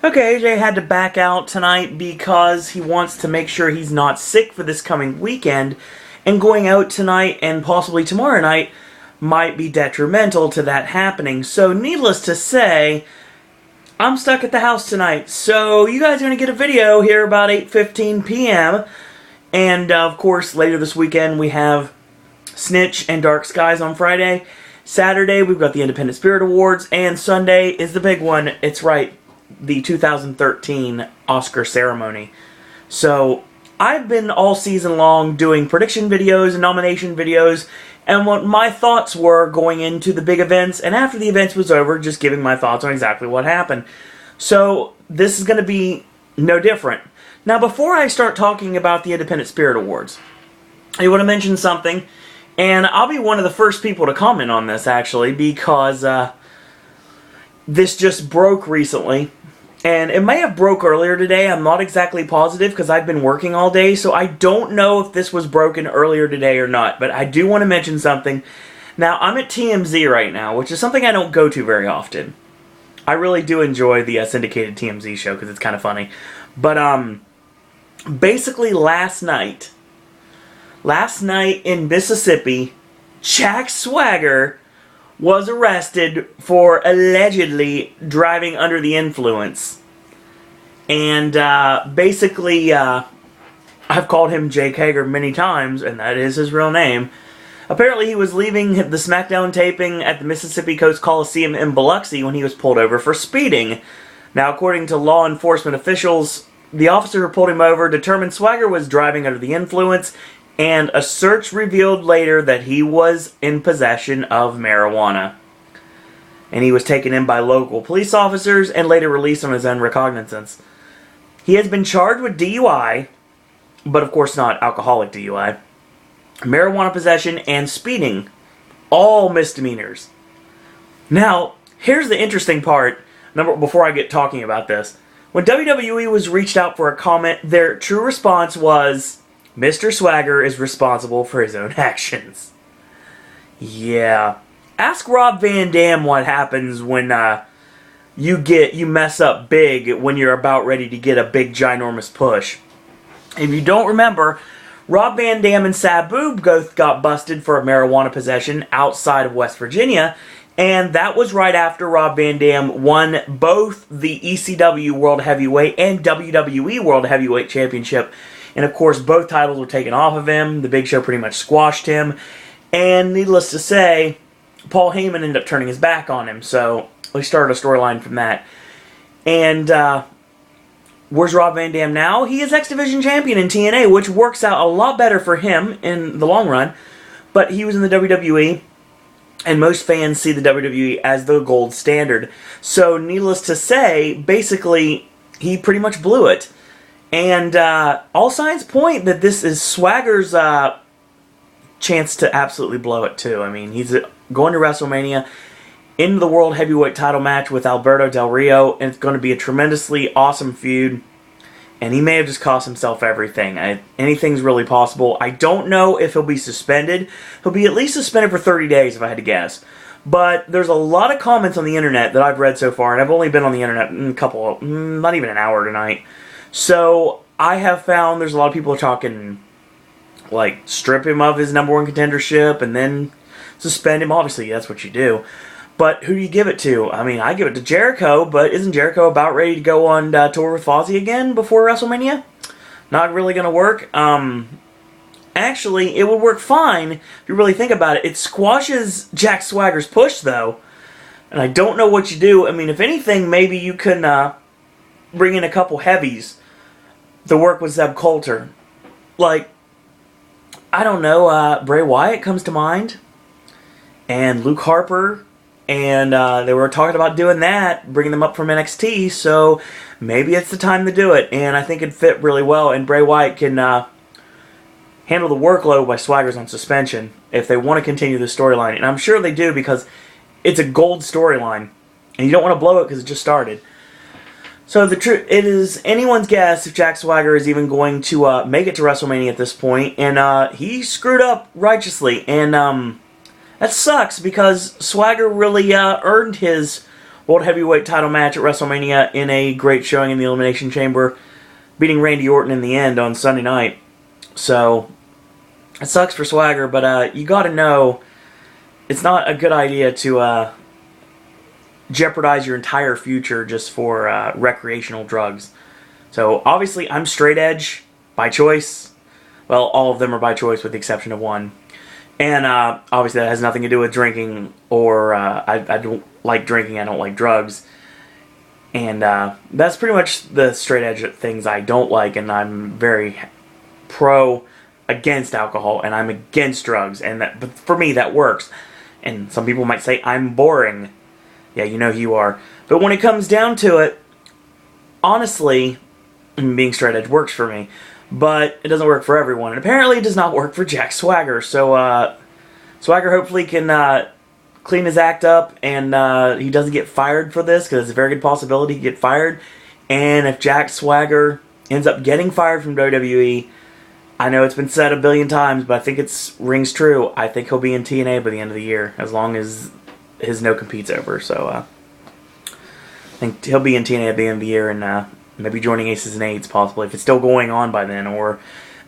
Okay, AJ had to back out tonight because he wants to make sure he's not sick for this coming weekend, and going out tonight and possibly tomorrow night might be detrimental to that happening. So needless to say, I'm stuck at the house tonight. So you guys are going to get a video here about 8:15 p.m. And of course later this weekend we have Snitch and Dark Skies on Friday. Saturday we've got the Independent Spirit Awards, and Sunday is the big one. It's right, the 2013 Oscar ceremony. So I've been all season long doing prediction videos and nomination videos, and what my thoughts were going into the big events, and after the events was over, just giving my thoughts on exactly what happened. So this is going to be no different. Now, before I start talking about the Independent Spirit Awards, I want to mention something, and I'll be one of the first people to comment on this, actually, because this just broke recently. And it may have broke earlier today. I'm not exactly positive because I've been working all day, so I don't know if this was broken earlier today or not. But I do want to mention something. Now, I'm at TMZ right now, which is something I don't go to very often. I really do enjoy the syndicated TMZ show because it's kind of funny. But basically last night in Mississippi, Jack Swagger was arrested for allegedly driving under the influence. And basically, I've called him Jake Hager many times, and that is his real name. Apparently he was leaving the SmackDown taping at the Mississippi Coast Coliseum in Biloxi when he was pulled over for speeding. Now, according to law enforcement officials, the officer who pulled him over determined Swagger was driving under the influence, and a search revealed later that he was in possession of marijuana. And he was taken in by local police officers and later released on his own recognizance. He has been charged with DUI, but of course not alcoholic DUI, marijuana possession, and speeding. All misdemeanors. Now, here's the interesting part, before I get talking about this. When WWE was reached out for a comment, their true response was, Mr. Swagger is responsible for his own actions. Yeah. Ask Rob Van Dam what happens when you mess up big when you're about ready to get a big ginormous push. If you don't remember, Rob Van Dam and Sabu both got busted for marijuana possession outside of West Virginia, and that was right after Rob Van Dam won both the ECW World Heavyweight and WWE World Heavyweight Championship. And of course, both titles were taken off of him. The Big Show pretty much squashed him. And needless to say, Paul Heyman ended up turning his back on him. So we started a storyline from that. And where's Rob Van Dam now? He is X Division champion in TNA, which works out a lot better for him in the long run. But he was in the WWE, and most fans see the WWE as the gold standard. So needless to say, basically, he pretty much blew it. And all signs point that this is Swagger's chance to absolutely blow it too. I mean, he's going to WrestleMania into the World Heavyweight title match with Alberto Del Rio, and it's going to be a tremendously awesome feud. And he may have just cost himself everything. Anything's really possible. I don't know if he'll be suspended. He'll be at least suspended for 30 days, if I had to guess. But there's a lot of comments on the internet that I've read so far, and I've only been on the internet not even an hour tonight. So I have found there's a lot of people talking, like, strip him of his number one contendership and then suspend him. Obviously, that's what you do. But who do you give it to? I mean, I give it to Jericho, but isn't Jericho about ready to go on tour with Fozzy again before WrestleMania? Not really going to work. Actually, it would work fine if you really think about it. It squashes Jack Swagger's push, though. And I don't know what you do. I mean, if anything, maybe you can bring in a couple heavies to work with Zeb Coulter. Like, I don't know, Bray Wyatt comes to mind. And Luke Harper. And they were talking about doing that, bringing them up from NXT. So maybe it's the time to do it. And I think it'd fit really well. And Bray Wyatt can handle the workload while Swagger's on suspension if they want to continue the storyline. And I'm sure they do because it's a gold storyline. And you don't want to blow it because it just started. So it is anyone's guess if Jack Swagger is even going to make it to WrestleMania at this point, and he screwed up righteously, and that sucks because Swagger really earned his World Heavyweight title match at WrestleMania in a great showing in the Elimination Chamber, beating Randy Orton in the end on Sunday night. So, it sucks for Swagger, but you gotta know it's not a good idea to jeopardize your entire future just for recreational drugs. So, obviously, I'm straight edge by choice. Well, all of them are by choice with the exception of one. And obviously that has nothing to do with drinking or I don't like drinking, I don't like drugs. And that's pretty much the straight edge things I don't like, and I'm very against alcohol, and I'm against drugs, but for me that works. And some people might say I'm boring. Yeah, you know who you are. But when it comes down to it, honestly, being straight edge works for me. But it doesn't work for everyone. And apparently it does not work for Jack Swagger. So Swagger hopefully can clean his act up and he doesn't get fired for this, because it's a very good possibility he'd get fired. And if Jack Swagger ends up getting fired from WWE, I know it's been said a billion times, but I think it rings true. I think he'll be in TNA by the end of the year, as long as his no-compete's over. So I think he'll be in TNA at the end of the year, and maybe joining Aces and Eights, possibly, if it's still going on by then. Or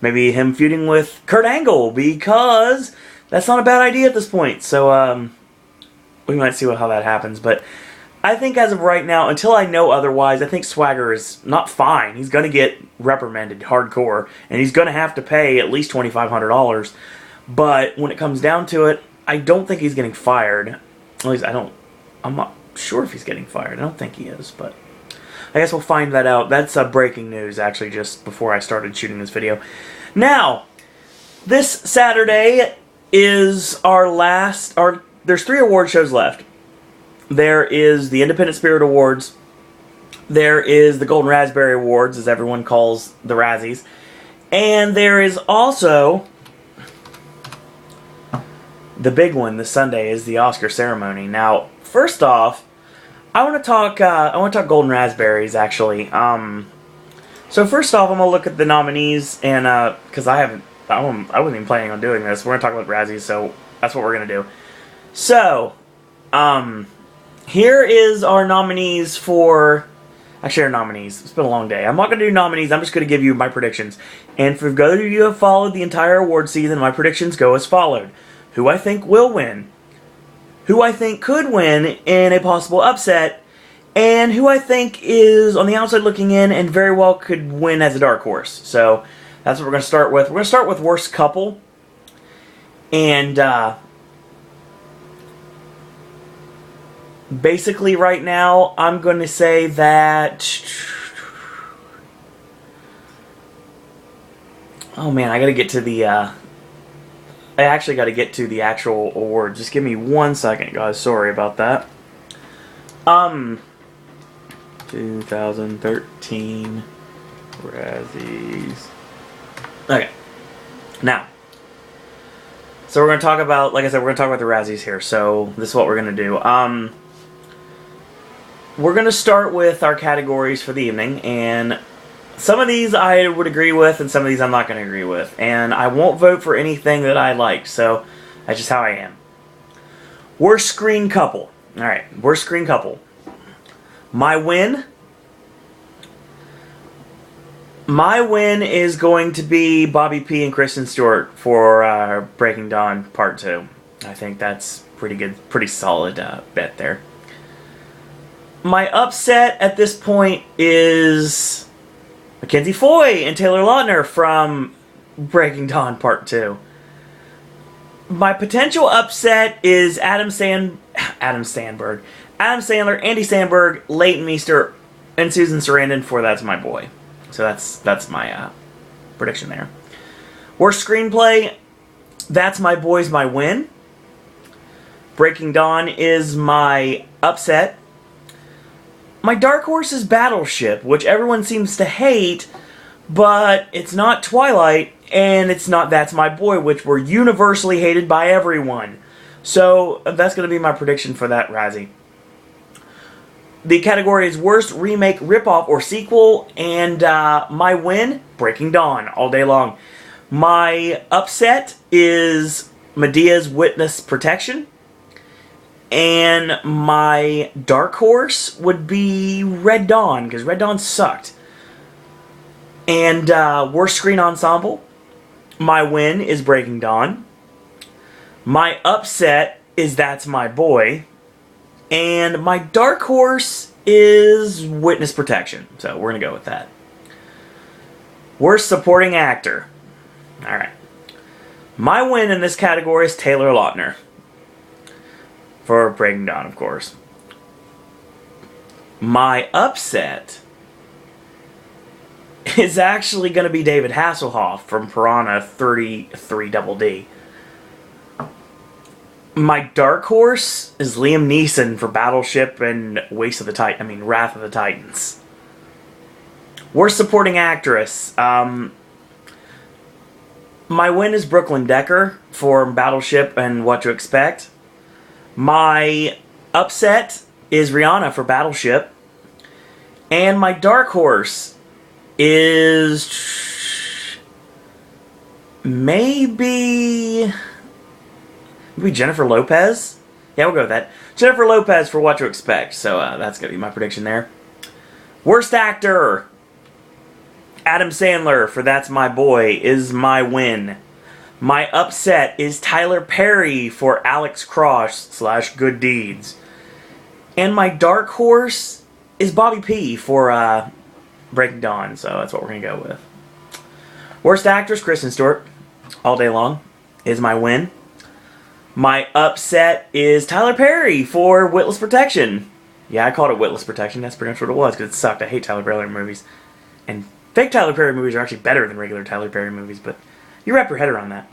maybe him feuding with Kurt Angle, because that's not a bad idea at this point. So we might see how that happens. But I think as of right now, until I know otherwise, I think Swagger is not fine. He's going to get reprimanded hardcore, and he's going to have to pay at least $2,500. But when it comes down to it, I don't think he's getting fired. At least I'm not sure if he's getting fired. I don't think he is, but I guess we'll find that out. That's breaking news, actually, just before I started shooting this video. Now, this Saturday is our last... There's 3 award shows left. There is the Independent Spirit Awards. There is the Golden Raspberry Awards, as everyone calls the Razzies. And there is also... the big one this Sunday is the Oscar ceremony. Now, first off, I want to talk Golden Raspberries, actually. So first off, I'm gonna look at the nominees, and because I wasn't even planning on doing this. We're gonna talk about Razzies, so that's what we're gonna do. So, here is our nominees for. Actually, our nominees. It's been a long day. I'm not gonna do nominees. I'm just gonna give you my predictions. And for those of you who have followed the entire award season, my predictions go as followed: who I think will win, who I think could win in a possible upset, and who I think is on the outside looking in and very well could win as a dark horse. So that's what we're going to start with. We're going to start with worst couple. And basically right now I'm going to say that... oh man, I got to get to the... I actually got to get to the actual award. Just give me 1 second, guys. Sorry about that. 2013 Razzies. Okay. Now, so we're going to talk about, like I said, we're going to talk about the Razzies here. So this is what we're going to do. We're going to start with our categories for the evening, and some of these I would agree with, and some of these I'm not going to agree with. And I won't vote for anything that I like, so that's just how I am. Worst screen couple. Alright, worst screen couple. My win is going to be Bobby P and Kristen Stewart for Breaking Dawn Part 2. I think that's pretty good, pretty solid bet there. My upset at this point is Mackenzie Foy and Taylor Lautner from Breaking Dawn Part 2. My potential upset is Adam Sandler, Andy Samberg, Leighton Meester, and Susan Sarandon for That's My Boy. So that's my prediction there. Worst screenplay, That's My Boy's my win. Breaking Dawn is my upset. My dark horse is Battleship, which everyone seems to hate, but it's not Twilight, and it's not That's My Boy, which were universally hated by everyone. So that's going to be my prediction for that Razzie. The category is Worst Remake, Ripoff, or Sequel, and my win, Breaking Dawn, all day long. My upset is Medea's Witness Protection. And my dark horse would be Red Dawn, because Red Dawn sucked. And worst screen ensemble, my win is Breaking Dawn. My upset is That's My Boy. And my dark horse is Witness Protection. So we're going to go with that. Worst supporting actor. Alright. My win in this category is Taylor Lautner. For Breaking Dawn, of course. My upset is actually going to be David Hasselhoff from Piranha 33 Double D. My dark horse is Liam Neeson for Battleship and Wrath of the Titans. Worst supporting actress. My win is Brooklyn Decker for Battleship and What to Expect. My upset is Rihanna for Battleship. And my dark horse is maybe Jennifer Lopez? Yeah, we'll go with that. Jennifer Lopez for What to Expect. So that's going to be my prediction there. Worst actor. Adam Sandler for That's My Boy is my win. My upset is Tyler Perry for Alex Cross / Good Deeds. And my dark horse is Bobby P for Breaking Dawn. So that's what we're going to go with. Worst actress, Kristen Stewart, All Day Long, is my win. My upset is Tyler Perry for Witless Protection. Yeah, I called it Witless Protection. That's pretty much what it was, because it sucked. I hate Tyler Perry movies. And fake Tyler Perry movies are actually better than regular Tyler Perry movies, but you wrap your head around that.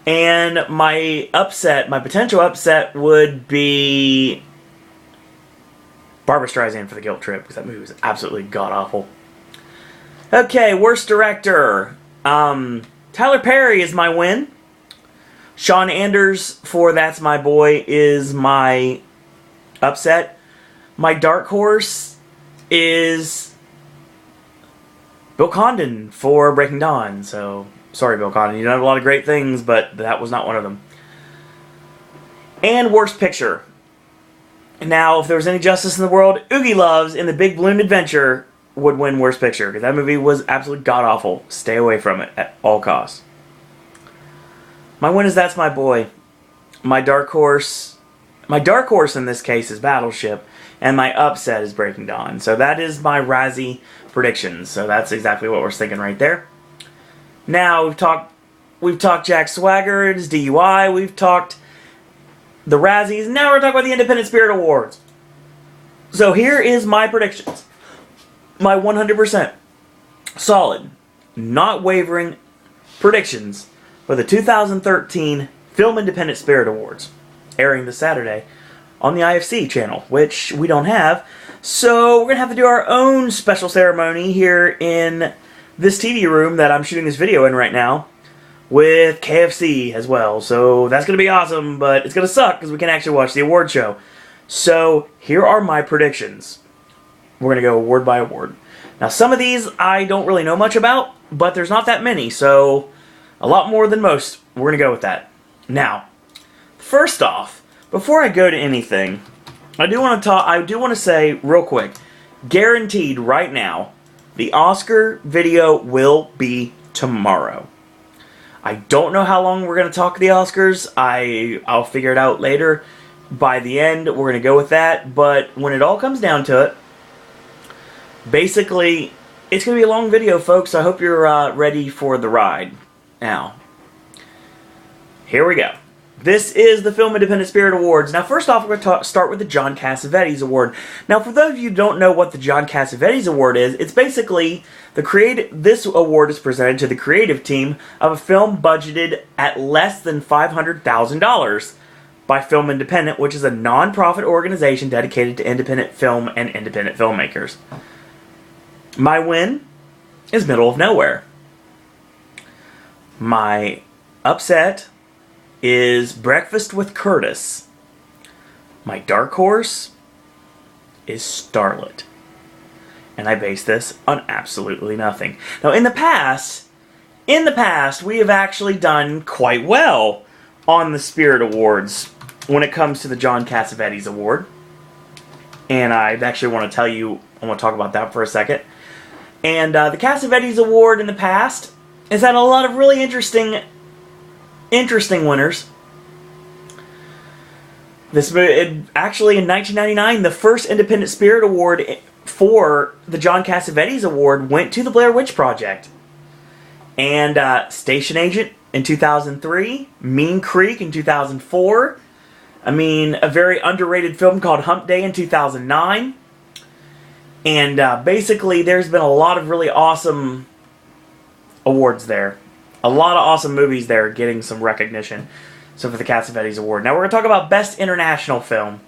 And my potential upset would be Barbra Streisand for The Guilt Trip, because that movie was absolutely god-awful. Okay, worst director. Tyler Perry is my win. Sean Anders for That's My Boy is my upset. My dark horse is Bill Condon for Breaking Dawn. So, sorry Bill Condon, you done a lot of great things, but that was not one of them. And worst picture. Now, if there was any justice in the world, Oogie Loves in The Big Balloon Adventure would win worst picture, because that movie was absolutely god-awful. Stay away from it at all costs. My win is That's My Boy. My dark horse in this case is Battleship, and my upset is Breaking Dawn. So that is my Razzie predictions. So that's exactly what we're thinking right there. Now we've talked Jack Swagger, his DUI, we've talked the Razzies. Now we're talking about the Independent Spirit Awards. So here is my predictions. My 100% solid, not wavering predictions for the 2013 Film Independent Spirit Awards, airing this Saturday on the IFC channel, which we don't have. So we're going to have to do our own special ceremony here in this TV room that I'm shooting this video in right now, with KFC as well. So that's going to be awesome, but it's going to suck because we can actually watch the award show. So here are my predictions. We're going to go award by award. Now some of these I don't really know much about, but there's not that many, so a lot more than most. We're going to go with that. Now, first off, before I go to anything, I do want to say real quick, guaranteed right now, the Oscar video will be tomorrow. I don't know how long we're going to talk the Oscars. I'll figure it out later. By the end, we're going to go with that. But when it all comes down to it, basically, it's going to be a long video, folks. I hope you're ready for the ride. Now, here we go. This is the Film Independent Spirit Awards. Now, first off, we're going to start with the John Cassavetes Award. Now, for those of you who don't know what the John Cassavetes Award is, it's basically this award is presented to the creative team of a film budgeted at less than $500,000 by Film Independent, which is a non-profit organization dedicated to independent film and independent filmmakers. My win is Middle of Nowhere. My upset is Breakfast with Curtis. My dark horse is Starlet. And I base this on absolutely nothing. Now, in the past, we have actually done quite well on the Spirit Awards. when it comes to the John Cassavetes Award. And I actually want to talk about that for a second. And the Cassavetes Award in the past has had a lot of really interesting winners. Actually, in 1999, the first Independent Spirit Award for the John Cassavetes Award went to the Blair Witch Project. And Station Agent in 2003, Mean Creek in 2004, a very underrated film called Hump Day in 2009. And basically, there's been a lot of really awesome awards there. A lot of awesome movies there getting some recognition. So for the Cassavetes Award. Now we're going to talk about Best International Film.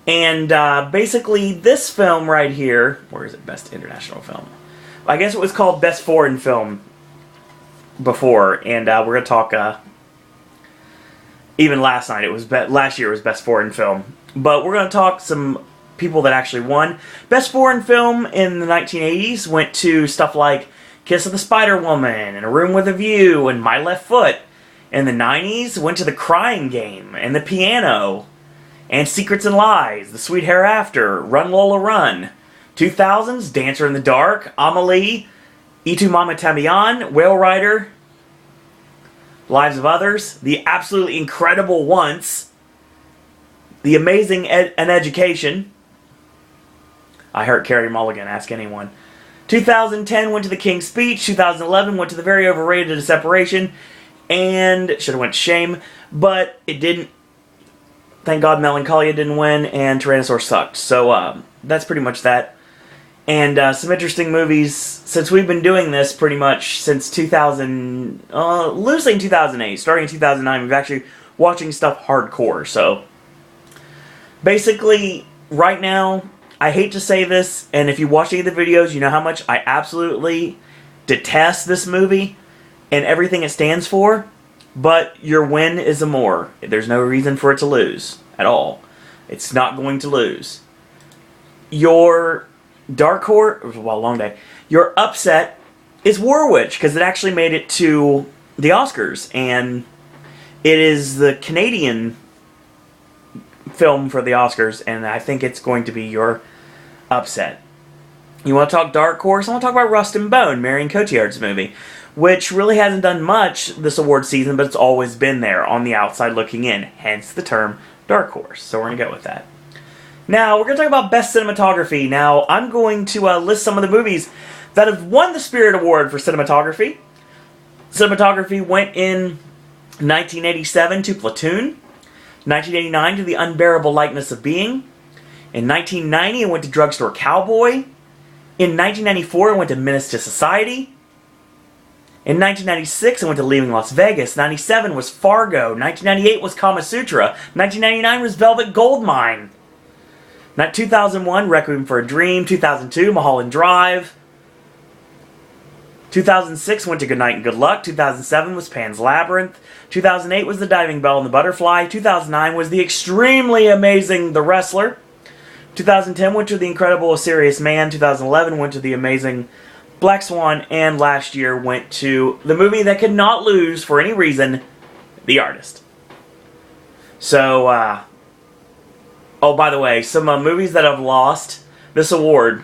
And basically this film right here... Where is it? Best International Film. I guess it was called Best Foreign Film before. And we're going to talk... even last night, last year was Best Foreign Film. But we're going to talk some people that actually won. Best Foreign Film in the 1980s went to stuff like Kiss of the Spider Woman, and A Room with a View, and My Left Foot. In the 90s, went to The Crying Game, and The Piano, and Secrets and Lies, The Sweet Hereafter, Run Lola Run. 2000s, Dancer in the Dark, Amelie, Y Tu Mama Tambien, Whale Rider, Lives of Others, The Absolutely Incredible Once, The Amazing An Education, I Heard Carey Mulligan, ask anyone. 2010 went to The King's Speech, 2011 went to the very overrated A Separation, and should have went to Shame, but it didn't. Thank God Melancholia didn't win, and Tyrannosaurus sucked. So that's pretty much that. And some interesting movies, since we've been doing this pretty much since 2000, loosely in 2008, starting in 2009, we've actually watching stuff hardcore. So basically, right now, I hate to say this, and if you watch any of the videos, you know how much I absolutely detest this movie and everything it stands for, but your win is Amour. There's no reason for it to lose at all. It's not going to lose. Your dark horse, well, long day. Your upset is War Witch, because it actually made it to the Oscars, and it is the Canadian film for the Oscars, and I think it's going to be your upset. You want to talk dark horse? I want to talk about Rust and Bone, Marion Cotillard's movie, which really hasn't done much this award season, but it's always been there on the outside looking in, hence the term dark horse. So we're going to go with that. Now, we're going to talk about Best Cinematography. Now, I'm going to list some of the movies that have won the Spirit Award for cinematography. Cinematography went in 1987 to Platoon, 1989 to The Unbearable Likeness of Being, in 1990 it went to Drugstore Cowboy, in 1994 it went to Menace to Society, in 1996, I went to Leaving Las Vegas. 97 was Fargo. 1998 was Kama Sutra. 1999 was Velvet Goldmine. 2001, Requiem for a Dream. 2002, Mulholland Drive. 2006 went to Goodnight and Good Luck. 2007 was Pan's Labyrinth. 2008 was The Diving Bell and the Butterfly. 2009 was the extremely amazing The Wrestler. 2010 went to The Incredible A Serious Man. 2011 went to The Amazing Black Swan, and last year went to the movie that could not lose for any reason, The Artist. So, oh, by the way, some movies that have lost this award,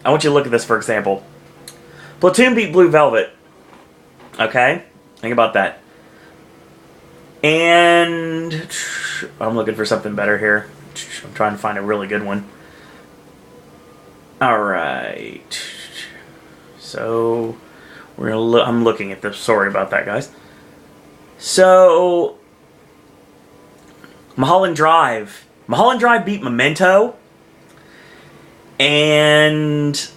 I want you to look at this for example. Platoon beat Blue Velvet. Okay? Think about that. And I'm looking for something better here. I'm trying to find a really good one. Alright. So, I'm looking at this. Sorry about that, guys. So, Mulholland Drive. Mulholland Drive beat Memento. And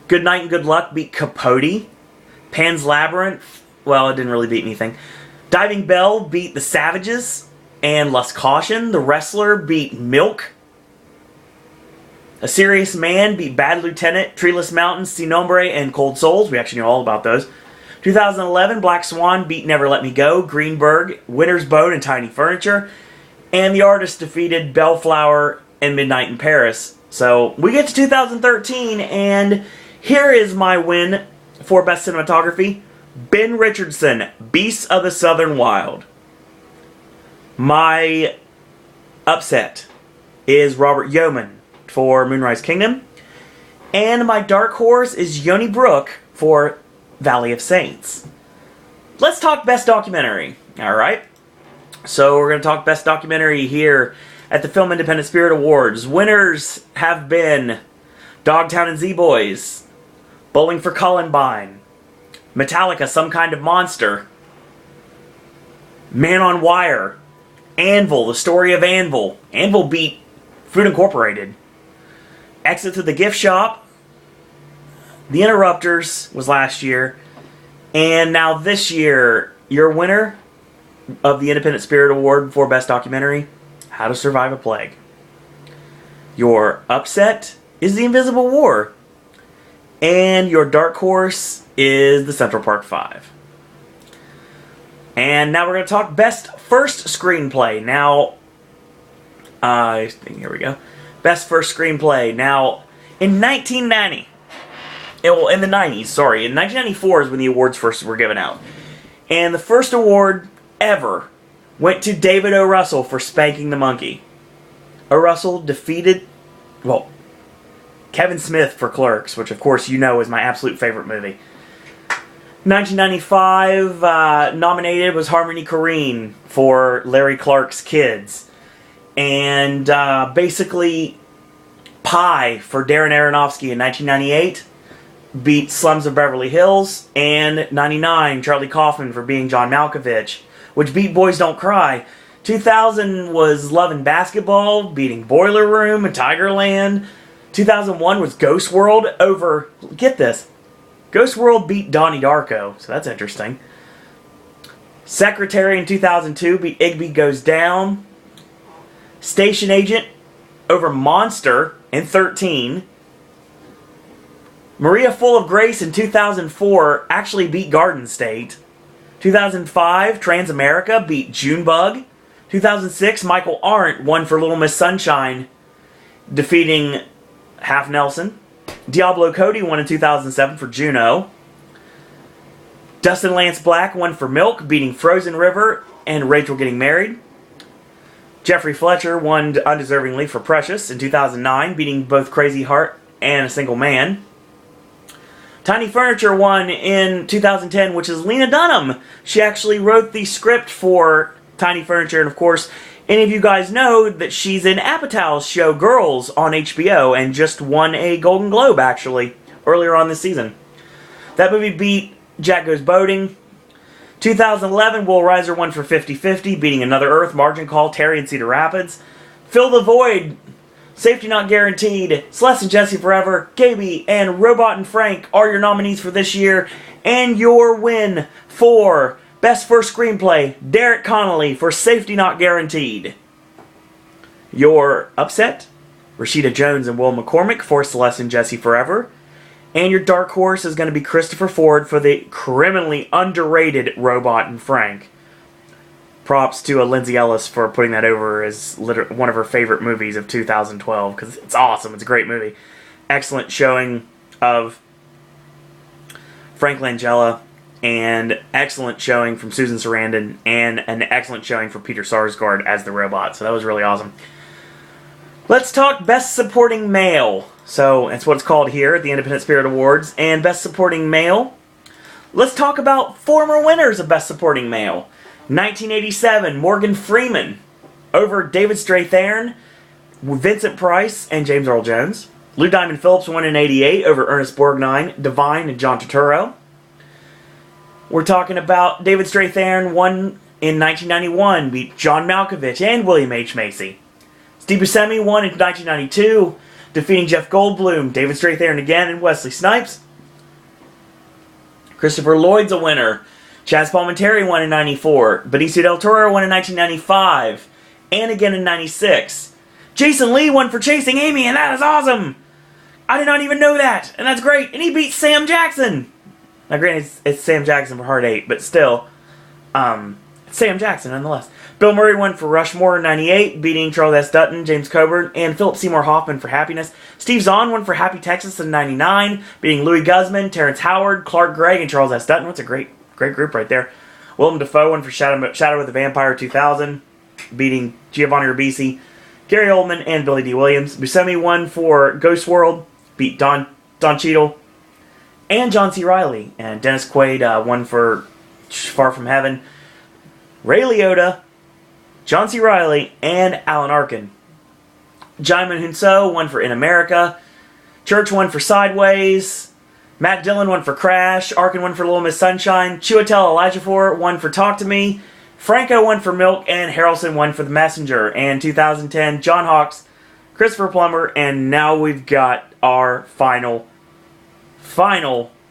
Good Night and Good Luck beat Capote. Pan's Labyrinth, well, it didn't really beat anything. Diving Bell beat The Savages. And Lust Caution. The Wrestler beat Milk. A Serious Man beat Bad Lieutenant, Treeless Mountains, Sin Nombre, and Cold Souls. We actually know all about those. 2011, Black Swan beat Never Let Me Go, Greenberg, Winter's Bone, and Tiny Furniture. And The Artist defeated Bellflower and Midnight in Paris. So we get to 2013, and here is my win for Best Cinematography. Ben Richardson, Beasts of the Southern Wild. My upset is Robert Yeoman for Moonrise Kingdom. And my dark horse is Yoni Brooke for Valley of Saints. Let's talk Best Documentary. Alright. So we're going to talk Best Documentary here at the Film Independent Spirit Awards. Winners have been Dogtown and Z-Boys, Bowling for Columbine, Metallica, Some Kind of Monster, Man on Wire, Anvil, The Story of Anvil. Anvil beat Food Incorporated. Exit to the Gift Shop, The Interrupters was last year, and now this year, your winner of the Independent Spirit Award for Best Documentary, How to Survive a Plague. Your upset is The Invisible War, and your dark horse is The Central Park 5. And now we're going to talk Best First Screenplay. Now, here we go. Best First Screenplay. Now, in 1990, in the 90s, sorry, in 1994 is when the awards first were given out. And the first award ever went to David O. Russell for Spanking the Monkey. O. Russell defeated, Kevin Smith for Clerks, which of course you know is my absolute favorite movie. 1995 nominated was Harmony Korine for Larry Clark's Kids. And basically Pi for Darren Aronofsky in 1998 beat Slums of Beverly Hills, and 99 Charlie Kaufman for Being John Malkovich, which beat Boys Don't Cry. 2000 was Love and Basketball beating Boiler Room and Tigerland. 2001 was Ghost World over, get this, Ghost World beat Donnie Darko, so that's interesting. Secretary in 2002 beat Igby Goes Down. Station Agent over Monster in 13. Maria Full of Grace in 2004 actually beat Garden State. 2005, Transamerica beat Junebug. 2006, Michael Arndt won for Little Miss Sunshine, defeating Half Nelson. Diablo Cody won in 2007 for Juno. Dustin Lance Black won for Milk, beating Frozen River and Rachel Getting Married. Jeffrey Fletcher won undeservingly for Precious in 2009, beating both Crazy Heart and A Single Man. Tiny Furniture won in 2010, which is Lena Dunham. She actually wrote the script for Tiny Furniture, and of course, any of you guys know that she's in Apatow's show Girls on HBO and just won a Golden Globe, actually, earlier on this season. That movie beat Jack Goes Boating. 2011, Will Reiser won for 50-50, beating Another Earth, Margin Call, Terry, and Cedar Rapids. Fill the Void, Safety Not Guaranteed, Celeste and Jesse Forever, Gaby, and Robot and Frank are your nominees for this year. And your win for Best First Screenplay, Derek Connolly for Safety Not Guaranteed. Your upset, Rashida Jones and Will McCormick for Celeste and Jesse Forever. And your dark horse is going to be Christopher Ford for the criminally underrated Robot and Frank. Props to Lindsay Ellis for putting that over as one of her favorite movies of 2012, because it's awesome. It's a great movie. Excellent showing of Frank Langella, and excellent showing from Susan Sarandon, and an excellent showing for Peter Sarsgaard as the robot. So that was really awesome. Let's talk Best Supporting Male. So that's what it's called here at the Independent Spirit Awards. And Best Supporting Male. Let's talk about former winners of Best Supporting Male. 1987, Morgan Freeman over David Strathairn, Vincent Price, and James Earl Jones. Lou Diamond Phillips won in 88 over Ernest Borgnine, Divine, and John Turturro. We're talking about David Strathairn won in 1991, beat John Malkovich and William H. Macy. Steve Buscemi won in 1992, defeating Jeff Goldblum, David Strathairn again, and Wesley Snipes. Christopher Lloyd's a winner. Chaz Palminteri won in 94. Benicio del Toro won in 1995. And again in 96. Jason Lee won for Chasing Amy, and that is awesome! I did not even know that, and that's great. And he beat Sam Jackson. Now granted, it's Sam Jackson for Hard 8, but still, it's Sam Jackson nonetheless. Bill Murray won for Rushmore in 98, beating Charles S. Dutton, James Coburn, and Philip Seymour Hoffman for Happiness. Steve Zahn won for Happy Texas in 99, beating Louis Guzman, Terrence Howard, Clark Gregg, and Charles S. Dutton. What's a great group right there. Willem Dafoe won for Shadow of the Vampire 2000. beating Giovanni Ribisi, Gary Oldman, and Billy D. Williams. Buscemi won for Ghost World, beat Don Cheadle, and John C. Reilly. And Dennis Quaid won for Far From Heaven. Ray Liotta, John C. Reilly, and Alan Arkin. Jaimin Hunso won for In America. Church won for Sideways. Matt Dillon won for Crash. Arkin won for Little Miss Sunshine. Chiwetel Ejiofor won for Talk to Me. Franco won for Milk. And Harrelson won for The Messenger. And 2010, John Hawkes, Christopher Plummer. And now we've got our final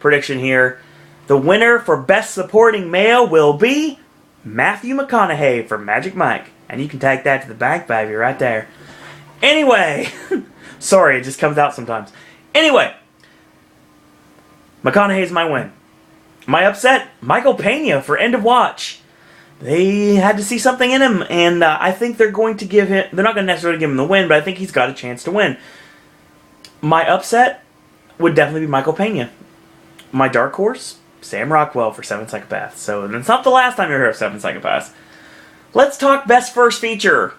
prediction here. The winner for Best Supporting Male will be Matthew McConaughey for Magic Mike. And you can tag that to the bank, baby, right there. Anyway, sorry, it just comes out sometimes. Anyway, McConaughey's my win. My upset, Michael Pena for End of Watch. They had to see something in him, and I think they're going to give him, they're not going to necessarily give him the win, but I think he's got a chance to win. My upset would definitely be Michael Pena. My dark horse, Sam Rockwell for Seven Psychopaths. So it's not the last time you hear of Seven Psychopaths. Let's talk Best First Feature.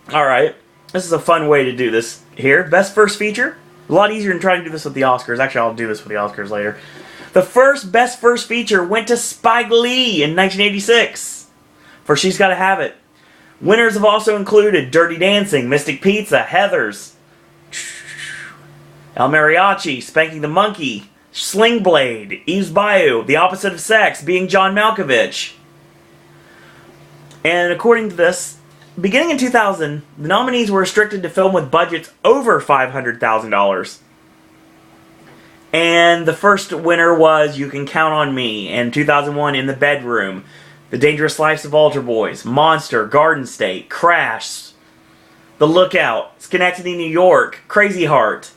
Alright, this is a fun way to do this here. Best First Feature. A lot easier than trying to do this with the Oscars. Actually, I'll do this with the Oscars later. The first Best First Feature went to Spike Lee in 1986 for She's Gotta Have It. Winners have also included Dirty Dancing, Mystic Pizza, Heathers, El Mariachi, Spanking the Monkey, Sling Blade, Eve's Bayou, The Opposite of Sex, Being John Malkovich. And according to this, beginning in 2000, the nominees were restricted to film with budgets over $500,000. And the first winner was You Can Count on Me, and 2001 In the Bedroom, The Dangerous Lives of Altar Boys, Monster, Garden State, Crash, The Lookout, Schenectady, New York, Crazy Heart.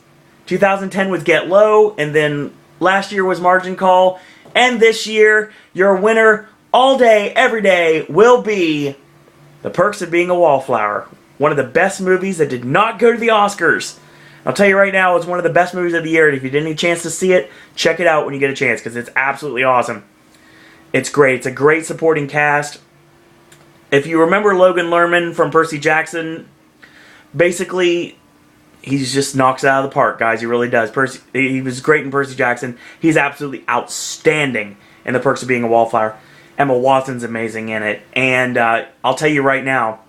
2010 was Get Low, and then last year was Margin Call, and this year, your winner all day, every day, will be The Perks of Being a Wallflower. One of the best movies that did not go to the Oscars. I'll tell you right now, it's one of the best movies of the year, and if you didn't get a chance to see it, check it out when you get a chance, because it's absolutely awesome. It's great. It's a great supporting cast. If you remember Logan Lerman from Percy Jackson, basically, he just knocks it out of the park, guys. He really does. He was great in Percy Jackson. He's absolutely outstanding in The Perks of Being a Wallflower. Emma Watson's amazing in it. And I'll tell you right now,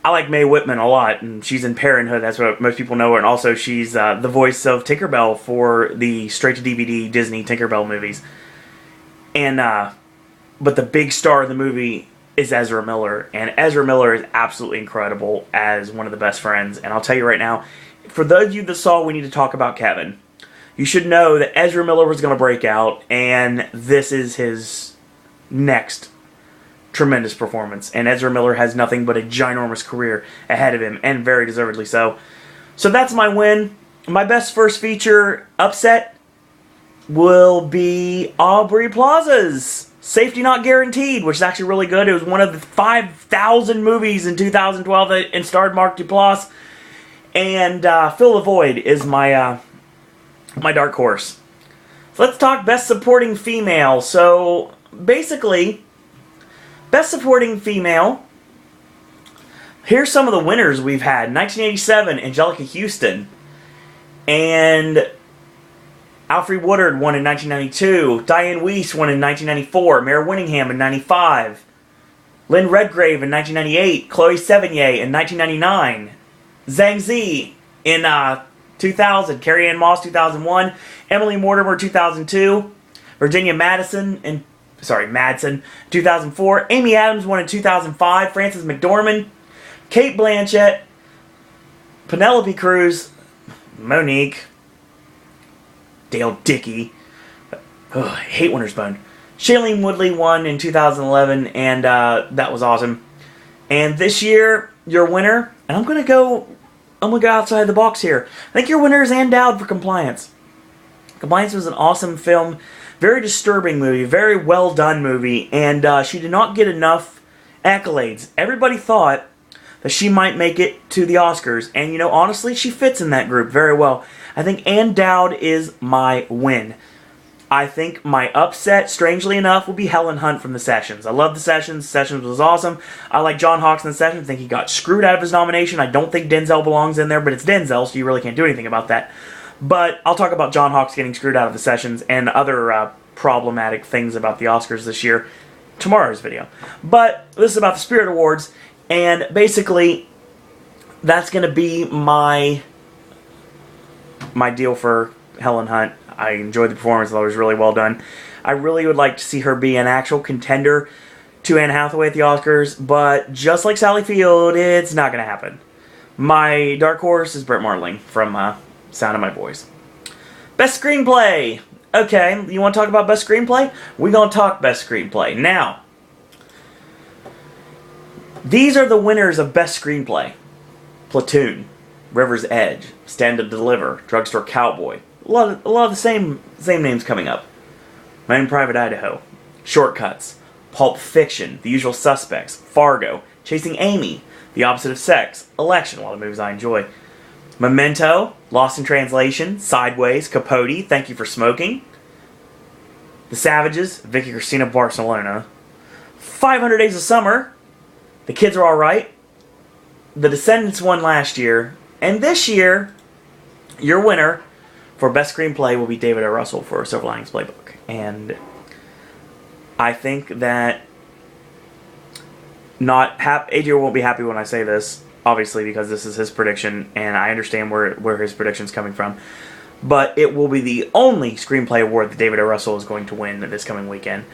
I like Mae Whitman a lot, and she's in Parenthood. That's what most people know her. And also, she's the voice of Tinkerbell for the straight-to-DVD Disney Tinkerbell movies. And but the big star of the movie is Ezra Miller, and Ezra Miller is absolutely incredible as one of the best friends. And I'll tell you right now, for those of you that saw We Need to Talk About Kevin, you should know that Ezra Miller was going to break out, and this is his next tremendous performance. And Ezra Miller has nothing but a ginormous career ahead of him, and very deservedly so. So that's my win. My Best First Feature upset will be Aubrey Plaza's Safety Not Guaranteed, which is actually really good. It was one of the 5,000 movies in 2012 that starred Mark Duplass. And Fill the Void is my my dark horse. So let's talk Best Supporting Female. So basically, Best Supporting Female, here's some of the winners we've had. 1987, Angelica Houston. And Alfre Woodard won in 1992. Diane Weiss won in 1994. Mare Winningham in 95. Lynn Redgrave in 1998. Chloe Sevigny in 1999. Zhang Zi in 2000. Carrie Ann Moss 2001. Emily Mortimer 2002. Virginia Madsen 2004. Amy Adams won in 2005. Frances McDormand. Kate Blanchett. Penelope Cruz. Monique. Dale Dickey. I hate Winter's Bone. Shailene Woodley won in 2011, and that was awesome. And this year, your winner, and I'm gonna go outside the box here. I think your winner is Ann Dowd for Compliance. Compliance was an awesome film, very disturbing movie, very well done movie, and she did not get enough accolades. Everybody thought that she might make it to the Oscars, and you know, honestly, she fits in that group very well. I think Ann Dowd is my win. I think my upset, strangely enough, will be Helen Hunt from The Sessions. I love The Sessions. The Sessions was awesome. I like John Hawkes in The Sessions. I think he got screwed out of his nomination. I don't think Denzel belongs in there, but it's Denzel, so you really can't do anything about that. But I'll talk about John Hawkes getting screwed out of The Sessions and other problematic things about the Oscars this year. Tomorrow's video. But this is about the Spirit Awards, and basically that's going to be my deal for Helen Hunt. I enjoyed the performance. I thought it was really well done. I really would like to see her be an actual contender to Anne Hathaway at the Oscars, but just like Sally Field, it's not going to happen. My dark horse is Brett Marling from Sound of My Voice. Best Screenplay. Okay, you want to talk about Best Screenplay? We're going to talk Best Screenplay. Now, these are the winners of Best Screenplay. Platoon, River's Edge, Stand to Deliver, Drugstore Cowboy. A lot of the same names coming up. My Own Private Idaho, Shortcuts, Pulp Fiction, The Usual Suspects, Fargo, Chasing Amy, The Opposite of Sex, Election, a lot of movies I enjoy. Memento, Lost in Translation, Sideways, Capote, Thank You for Smoking. The Savages, Vicky Cristina Barcelona. 500 Days of Summer, The Kids Are Alright. The Descendants won last year. And this year, your winner for Best Screenplay will be David O. Russell for Silver Linings Playbook. And I think that AJ won't be happy when I say this, obviously, because this is his prediction, and I understand where his prediction's coming from. But it will be the only screenplay award that David O. Russell is going to win this coming weekend.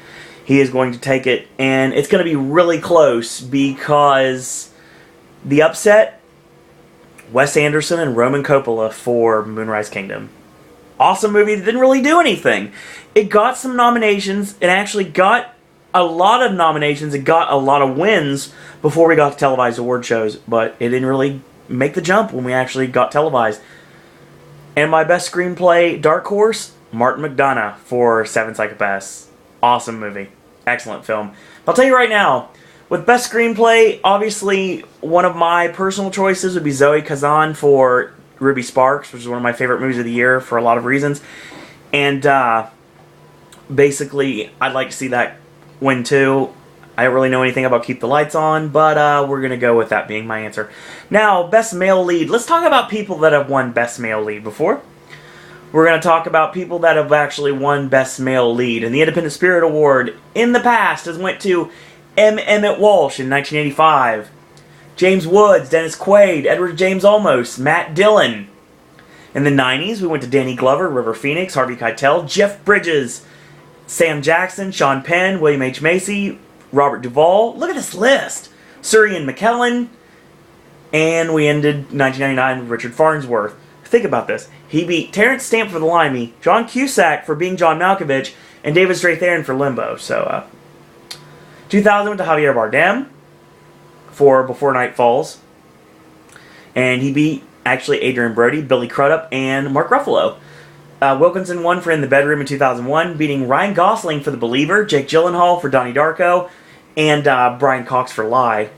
He is going to take it, and it's going to be really close because the upset, Wes Anderson and Roman Coppola for Moonrise Kingdom. Awesome movie that didn't really do anything. It got some nominations. It actually got a lot of nominations. It got a lot of wins before we got to televised award shows, but it didn't really make the jump when we actually got televised. And my best screenplay, dark horse, Martin McDonagh for Seven Psychopaths. Awesome movie. Excellent film. I'll tell you right now, with best screenplay, obviously one of my personal choices would be Zoe Kazan for Ruby Sparks, which is one of my favorite movies of the year for a lot of reasons. And basically, I'd like to see that win too. I don't really know anything about Keep the Lights On, but we're going to go with that being my answer. Now, Best Male Lead. Let's talk about people that have won Best Male Lead before. We're going to talk about people that have actually won Best Male Lead. And the Independent Spirit Award in the past has went to M. Emmett Walsh in 1985. James Woods, Dennis Quaid, Edward James Olmos, Matt Dillon. In the 90s, we went to Danny Glover, River Phoenix, Harvey Keitel, Jeff Bridges, Sam Jackson, Sean Penn, William H. Macy, Robert Duvall. Look at this list. Sir Ian McKellen. And we ended 1999 with Richard Farnsworth. Think about this. He beat Terrence Stamp for The Limey, John Cusack for Being John Malkovich, and David Strathairn for Limbo. So, 2000 went to Javier Bardem for Before Night Falls. And he beat, actually, Adrian Brody, Billy Crudup, and Mark Ruffalo. Wilkinson won for In the Bedroom in 2001, beating Ryan Gosling for The Believer, Jake Gyllenhaal for Donnie Darko, and Brian Cox for Lie.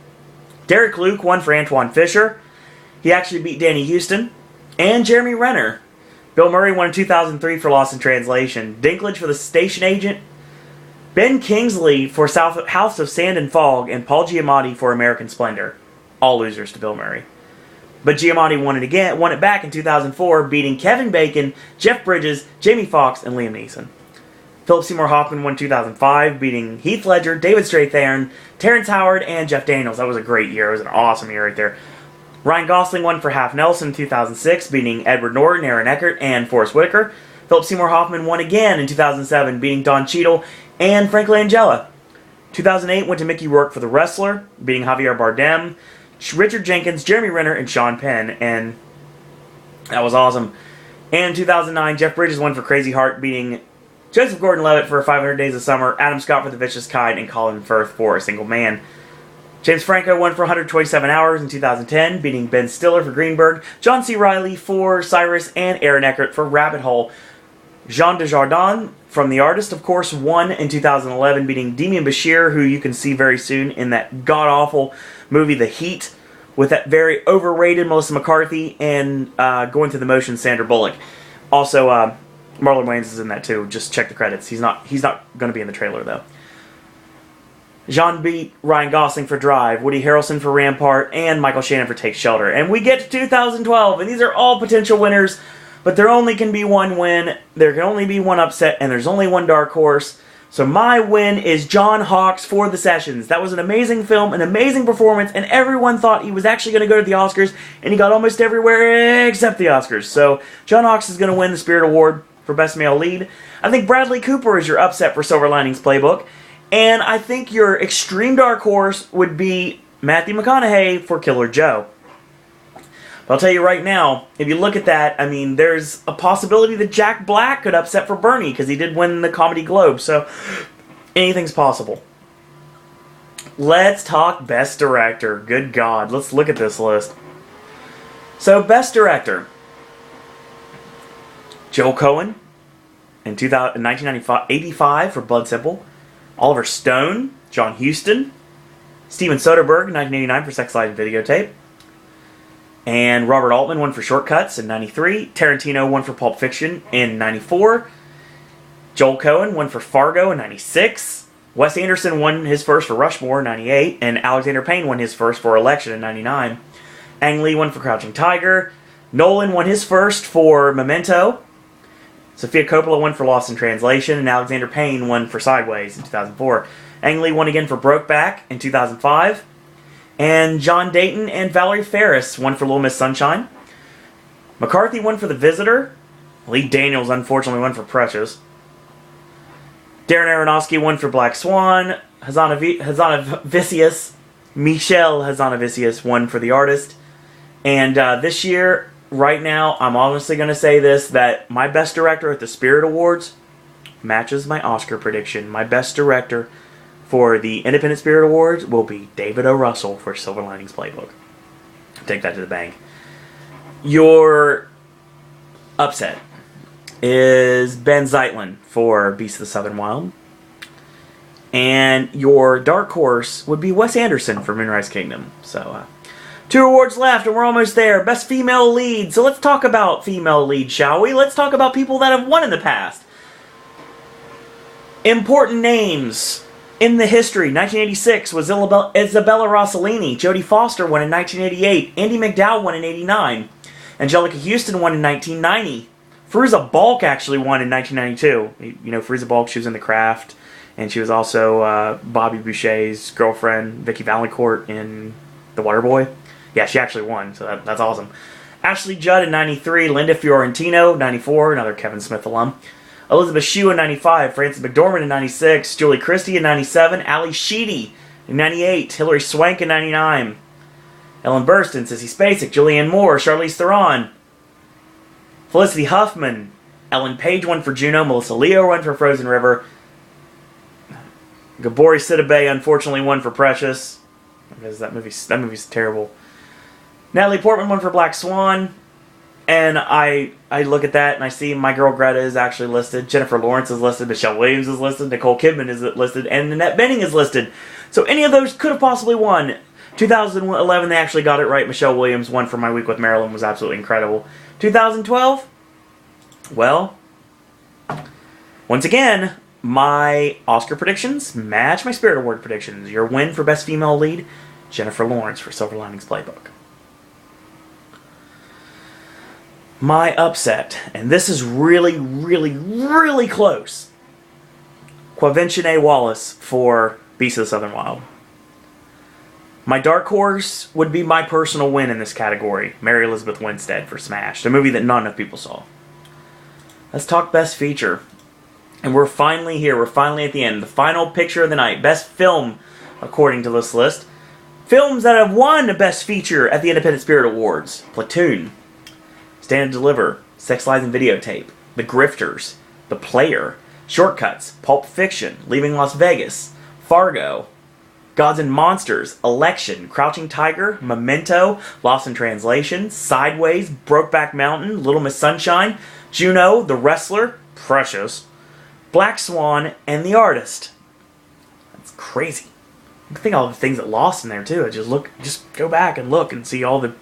Derek Luke won for Antoine Fisher. He actually beat Danny Houston. And Jeremy Renner. Bill Murray won in 2003 for Lost in Translation. Dinklage for The Station Agent. Ben Kingsley for House of Sand and Fog, and Paul Giamatti for American Splendor. All losers to Bill Murray. But Giamatti won it back in 2004, beating Kevin Bacon, Jeff Bridges, Jamie Foxx, and Liam Neeson. Philip Seymour Hoffman won 2005, beating Heath Ledger, David Strathairn, Terrence Howard, and Jeff Daniels. That was a great year. It was an awesome year right there. Ryan Gosling won for Half Nelson in 2006, beating Edward Norton, Aaron Eckhart, and Forrest Whitaker. Philip Seymour Hoffman won again in 2007, beating Don Cheadle and Frank Langella. 2008 went to Mickey Rourke for The Wrestler, beating Javier Bardem, Richard Jenkins, Jeremy Renner, and Sean Penn, and that was awesome. And 2009, Jeff Bridges won for Crazy Heart, beating Joseph Gordon-Levitt for 500 Days of Summer, Adam Scott for The Vicious Kind, and Colin Firth for A Single Man. James Franco won for 127 Hours in 2010, beating Ben Stiller for Greenberg, John C. Reilly for Cyrus, and Aaron Eckhart for Rabbit Hole. Jean Dujardin from The Artist, of course, won in 2011, beating Demian Bashir, who you can see very soon in that god-awful movie The Heat, with that very overrated Melissa McCarthy, and going through the motion, Sandra Bullock. Also, Marlon Wayans is in that too. Just check the credits. He's not going to be in the trailer though. Jean beat Ryan Gosling for Drive, Woody Harrelson for Rampart, and Michael Shannon for Take Shelter. And we get to 2012, and these are all potential winners, but there only can be one win, there can only be one upset, and there's only one dark horse. So my win is John Hawkes for The Sessions. That was an amazing film, an amazing performance, and everyone thought he was actually going to go to the Oscars, and he got almost everywhere except the Oscars. So John Hawkes is going to win the Spirit Award for Best Male Lead. I think Bradley Cooper is your upset for Silver Linings Playbook. And I think your extreme dark horse would be Matthew McConaughey for Killer Joe. But I'll tell you right now, if you look at that, I mean, there's a possibility that Jack Black could upset for Bernie, because he did win the Comedy Globe, so anything's possible. Let's talk Best Director. Good God, let's look at this list. So, Best Director. Joel Coen in 1985 for Blood Simple. Oliver Stone, John Huston, Steven Soderbergh, 1989 for Sex, Lies, and Videotape. And Robert Altman won for Shortcuts in 93. Tarantino won for Pulp Fiction in 94. Joel Coen won for Fargo in 96. Wes Anderson won his first for Rushmore in 98. And Alexander Payne won his first for Election in 99. Ang Lee won for Crouching Tiger. Nolan won his first for Memento. Sofia Coppola won for Lost in Translation, and Alexander Payne won for Sideways in 2004. Ang Lee won again for Brokeback in 2005. And John Dayton and Valerie Faris won for Little Miss Sunshine. McCarthy won for The Visitor. Lee Daniels unfortunately won for Precious. Darren Aronofsky won for Black Swan. Hazanavicius, Michelle Hazanavicius won for The Artist. And this year, right now, I'm honestly going to say this, that my Best Director at the Spirit Awards matches my Oscar prediction. My Best Director for the Independent Spirit Awards will be David O. Russell for Silver Linings Playbook. Take that to the bank. Your upset is Ben Zeitlin for Beast of the Southern Wild. And your dark horse would be Wes Anderson for Moonrise Kingdom. So, 2 awards left, and we're almost there. Best Female Lead. So let's talk about female lead, shall we? Let's talk about people that have won in the past. Important names in the history. 1986 was Isabella Rossellini. Jodie Foster won in 1988. Andie MacDowell won in 89. Angelica Houston won in 1990. Fairuza Balk actually won in 1992. You know, Fairuza Balk, she was in The Craft, and she was also Bobby Boucher's girlfriend, Vicky Valancourt, in The Waterboy. Yeah, she actually won, so that's awesome. Ashley Judd in 93, Linda Fiorentino, 94, another Kevin Smith alum. Elizabeth Shue in 95, Frances McDormand in 96, Julie Christie in 97, Ali Sheedy in 98, Hilary Swank in 99, Ellen Burstyn, Sissy Spacek, Julianne Moore, Charlize Theron, Felicity Huffman, Ellen Page won for Juno, Melissa Leo won for Frozen River, Gabori Sidibe unfortunately won for Precious, because that movie's terrible. Natalie Portman won for Black Swan. And I look at that and I see my girl Greta is actually listed. Jennifer Lawrence is listed. Michelle Williams is listed. Nicole Kidman is listed. And Annette Bening is listed. So any of those could have possibly won. 2011, they actually got it right. Michelle Williams won for My Week with Marilyn. Was absolutely incredible. 2012, well, once again, my Oscar predictions match my Spirit Award predictions. Your win for Best Female Lead, Jennifer Lawrence for Silver Linings Playbook. My upset, and this is really, really, really close. Quavinchine Wallace for Beast of the Southern Wild. My dark horse would be my personal win in this category. Mary Elizabeth Winstead for Smashed, a movie that not enough people saw. Let's talk Best Feature. And we're finally here. We're finally at the end. The final picture of the night. Best Film, according to this list. Films that have won Best Feature at the Independent Spirit Awards. Platoon. Stand and Deliver, Sex, Lies, and Videotape, The Grifters, The Player, Shortcuts, Pulp Fiction, Leaving Las Vegas, Fargo, Gods and Monsters, Election, Crouching Tiger, Memento, Lost in Translation, Sideways, Brokeback Mountain, Little Miss Sunshine, Juno, The Wrestler, Precious, Black Swan, and The Artist. That's crazy. I think all the things that lost in there too. Just go back and look and see all the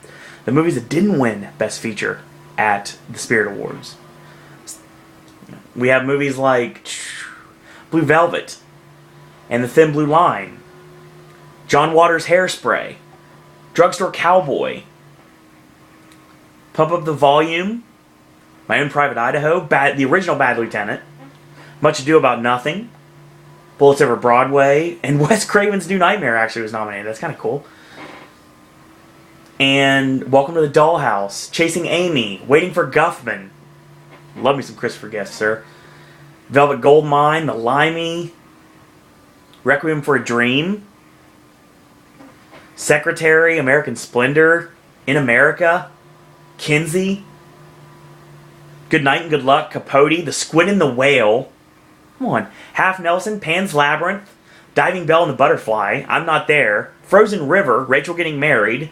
movies that didn't win Best Feature at the Spirit Awards. We have movies like Blue Velvet and The Thin Blue Line, John Waters' Hairspray, Drugstore Cowboy, Pump Up the Volume, My Own Private Idaho, the original Bad Lieutenant, Much Ado About Nothing, Bullets Over Broadway, and Wes Craven's New Nightmare actually was nominated. That's kind of cool. And Welcome to the Dollhouse, Chasing Amy, Waiting for Guffman. Love me some Christopher Guest, sir. Velvet Goldmine, The Limey, Requiem for a Dream, Secretary, American Splendor, In America, Kinsey, Good Night and Good Luck, Capote, The Squid and the Whale. Come on. Half Nelson, Pan's Labyrinth, Diving Bell and the Butterfly, I'm Not There, Frozen River, Rachel Getting Married,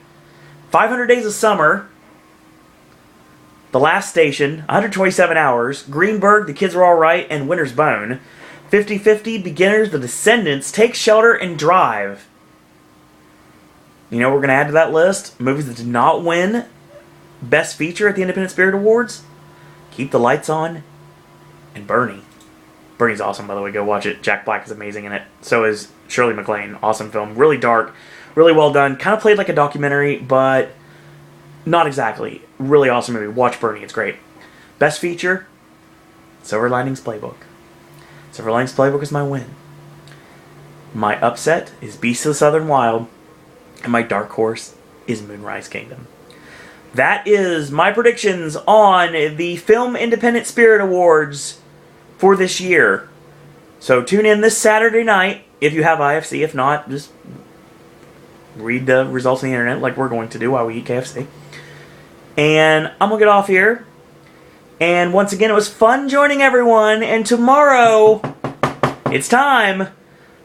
500 Days of Summer, The Last Station, 127 Hours, Greenberg, The Kids Are Alright, and Winter's Bone, 50-50, Beginners, The Descendants, Take Shelter, and Drive. You know what we're going to add to that list? Movies that did not win Best Feature at the Independent Spirit Awards? Keep the Lights On and Bernie. Bernie's awesome, by the way. Go watch it. Jack Black is amazing in it. So is Shirley MacLaine. Awesome film. Really dark. Really well done. Kind of played like a documentary, but not exactly. Really awesome movie. Watch Bernie. It's great. Best Feature, Silver Linings Playbook. Silver Linings Playbook is my win. My upset is Beast of the Southern Wild. And my dark horse is Moonrise Kingdom. That is my predictions on the Film Independent Spirit Awards for this year. So tune in this Saturday night if you have IFC. If not, just read the results on the internet like we're going to do while we eat KFC. And I'm going to get off here. And once again, it was fun joining everyone. And tomorrow, it's time.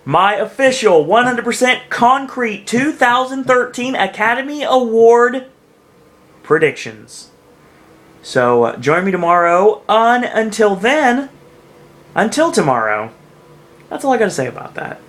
My official 100% concrete 2013 Academy Award predictions. So join me tomorrow. Until then, until tomorrow, that's all I got to say about that.